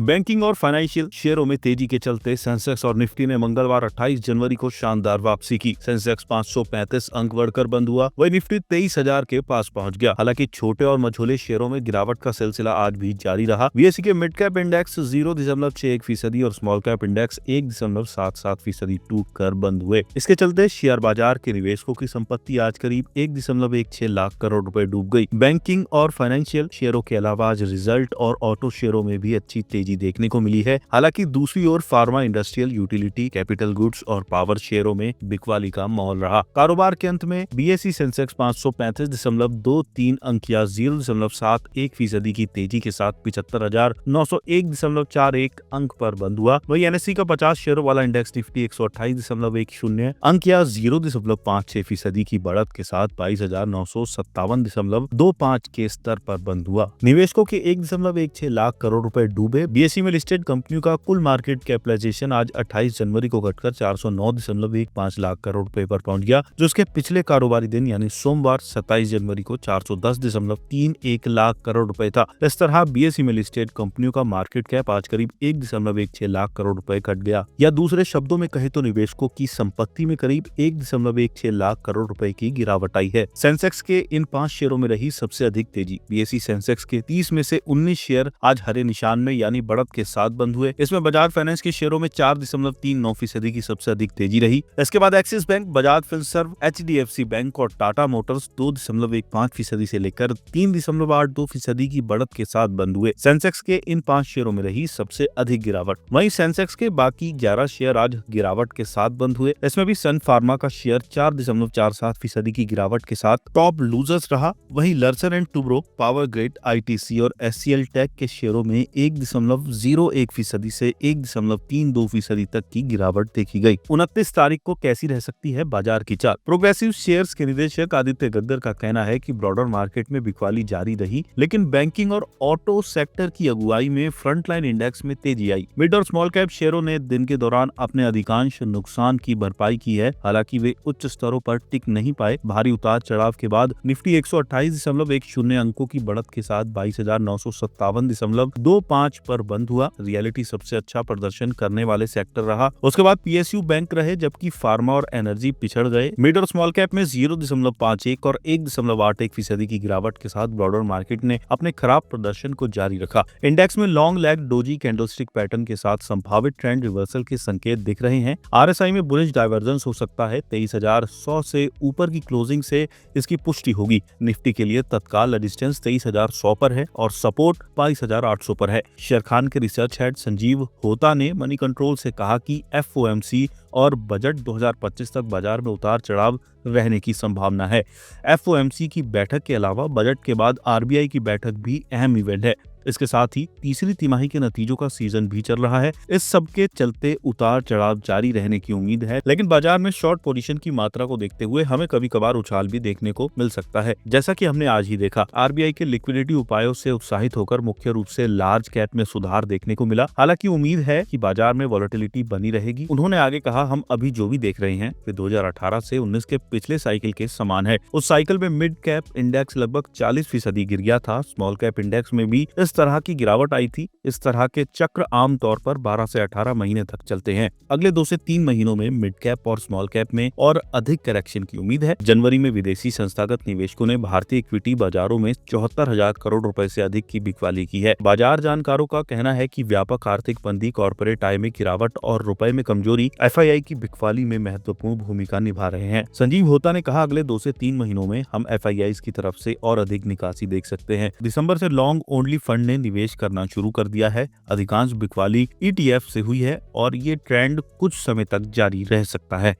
Banking और financial शेयरों में तेजी के चलते सेंसेक्स और निफ्टी ने मंगलवार 28 जनवरी को शानदार वापसी की। सेंसेक्स 535 अंक बढ़कर बंद हुआ, वही निफ्टी 23,000 के पास पहुंच गया। हालांकि छोटे और मझोले शेयरों में गिरावट का सिलसिला आज भी जारी रहा। बीएसई के मिड कैप इंडेक्स 0.61% और स्मॉल कैप इंडेक्स 1.77% टूट कर बंद हुए। इसके चलते शेयर बाजार के निवेशकों की संपत्ति आज करीब 1.16 लाख करोड़ रुपए डूब गई। बैंकिंग और फाइनेंशियल शेयरों के अलावा आज रिजल्ट और ऑटो शेयरों में भी अच्छी तेजी देखने को मिली है। हालांकि दूसरी ओर pharma, industrial, utility, capital goods और पावर शेयरों में बिकवाली का माहौल रहा। कारोबार के अंत में बीएसई सेंसेक्स 535.23 अंक या 0.71% की तेजी के साथ 75,901.41 अंक पर बंद हुआ। वही एनएसई का 50 शेयरों वाला इंडेक्स निफ्टी 128.10 अंक या 0.56% की बढ़त के साथ 22,957.25 के स्तर पर बंद हुआ। निवेशकों के 1.16 लाख करोड़ रुपए डूबे। बीएसई में लिस्टेड कंपनियों का कुल मार्केट कैपिटलाइजेशन आज 28 जनवरी को घटकर 409.15 लाख करोड़ रुपए पर पहुंच गया, जो उसके पिछले कारोबारी दिन यानी सोमवार 27 जनवरी को 410.31 लाख करोड़ रुपए था। इस तरह बीएसई में लिस्टेड कंपनियों का मार्केट कैप आज करीब 1.16 लाख करोड़ रुपए घट गया, या दूसरे शब्दों में कहे तो निवेशकों की संपत्ति में करीब 1.16 लाख करोड़ रुपए की गिरावट आई है। सेंसेक्स के इन 5 शेयरों में रही सबसे अधिक तेजी। बीएसई सेंसेक्स के 30 में से 19 शेयर आज हरे निशान में यानी बढ़त के साथ बंद हुए। इसमें बजाज फाइनेंस के शेयरों में 4.39% की सबसे अधिक तेजी रही। इसके बाद axis bank, Bajaj Finserv, HDFC bank और टाटा मोटर्स 2.15% से लेकर 3.82% की बढ़त के साथ बंद हुए। सेंसेक्स के इन 5 शेयरों में रही सबसे अधिक गिरावट। वहीं सेंसेक्स के बाकी 11 शेयर आज गिरावट के साथ बंद हुए। इसमें भी सन फार्मा का शेयर 4.47% की गिरावट के साथ टॉप लूजर्स रहा। वहीं Larsen and Toubro, Power Grid, ITC और एससीएल टेक के शेयरों में 1.01% से 1.32% तक की गिरावट देखी गई। 29 तारीख को कैसी रह सकती है बाजार की चाल? प्रोग्रेसिव शेयर्स के निदेशक आदित्य गद्गर का कहना है कि ब्रॉडर मार्केट में बिकवाली जारी रही, लेकिन बैंकिंग और ऑटो सेक्टर की अगुवाई में फ्रंटलाइन इंडेक्स में तेजी आई। मिड और स्मॉल कैप शेयरों ने दिन के दौरान अपने अधिकांश नुकसान की भरपाई की है। हालांकि वे उच्च स्तरों पर टिक नहीं पाए। भारी उतार चढ़ाव के बाद निफ्टी 128.10 अंकों की बढ़त के साथ 22,957.25 पर बंद हुआ। रियलिटी सबसे अच्छा प्रदर्शन करने वाले सेक्टर रहा। उसके बाद पीएसयू बैंक रहे, जबकि फार्मा और एनर्जी पिछड़ गए। मिड और स्मॉल कैप में 0.51 और 1.81% की गिरावट के साथ ब्रॉडर मार्केट ने अपने खराब प्रदर्शन को जारी रखा। इंडेक्स में long lag doji candlestick pattern के साथ संभावित ट्रेंड रिवर्सल के संकेत दिख रहे हैं। आरएसआई में बुलिश डाइवर्जेंस हो सकता है। 23,100 से ऊपर की क्लोजिंग से इसकी पुष्टि होगी। निफ्टी के लिए तत्काल रेजिस्टेंस 23,100 पर है और सपोर्ट 22,800 पर है। शेर खान के रिसर्च हेड संजीव होता ने मनी कंट्रोल से कहा कि एफओएमसी और बजट 2025 तक बाजार में उतार चढ़ाव रहने की संभावना है। एफओएमसी की बैठक के अलावा बजट के बाद आरबीआई की बैठक भी अहम इवेंट है। इसके साथ ही तीसरी तिमाही के नतीजों का सीजन भी चल रहा है। इस सब के चलते उतार चढ़ाव जारी रहने की उम्मीद है, लेकिन बाजार में शॉर्ट पोजीशन की मात्रा को देखते हुए हमें कभी कभार उछाल भी देखने को मिल सकता है, जैसा कि हमने आज ही देखा। आरबीआई के लिक्विडिटी उपायों से उत्साहित होकर मुख्य रूप से लार्ज कैप में सुधार देखने को मिला। हालांकि उम्मीद है कि बाजार में वॉलेटिलिटी बनी रहेगी। उन्होंने आगे कहा, हम अभी जो भी देख रहे हैं वे 2018 से 19 के पिछले साइकिल के समान है। उस साइकिल में मिड कैप इंडेक्स लगभग 40% गिर गया था। स्मॉल कैप इंडेक्स में भी इस तरह की गिरावट आई थी। इस तरह के चक्र आमतौर पर 12 से 18 महीने तक चलते हैं। अगले 2 से 3 महीनों में मिड कैप और स्मॉल कैप में और अधिक करेक्शन की उम्मीद है। जनवरी में विदेशी संस्थागत निवेशकों ने भारतीय इक्विटी बाजारों में 74,000 करोड़ रुपए से अधिक की बिकवाली की है। बाजार जानकारों का कहना है कि व्यापक आर्थिक मंदी, कॉर्पोरेट आय में गिरावट और रुपए में कमजोरी एफआईआई की बिकवाली में महत्वपूर्ण भूमिका निभा रहे हैं। संजीव होता ने कहा, अगले 2 से 3 महीनों में हम एफआईआई की तरफ से और अधिक निकासी देख सकते हैं। दिसंबर से लॉन्ग ओनली फंड ने निवेश करना शुरू कर दिया है। अधिकांश बिकवाली ईटीएफ से हुई है और ये ट्रेंड कुछ समय तक जारी रह सकता है।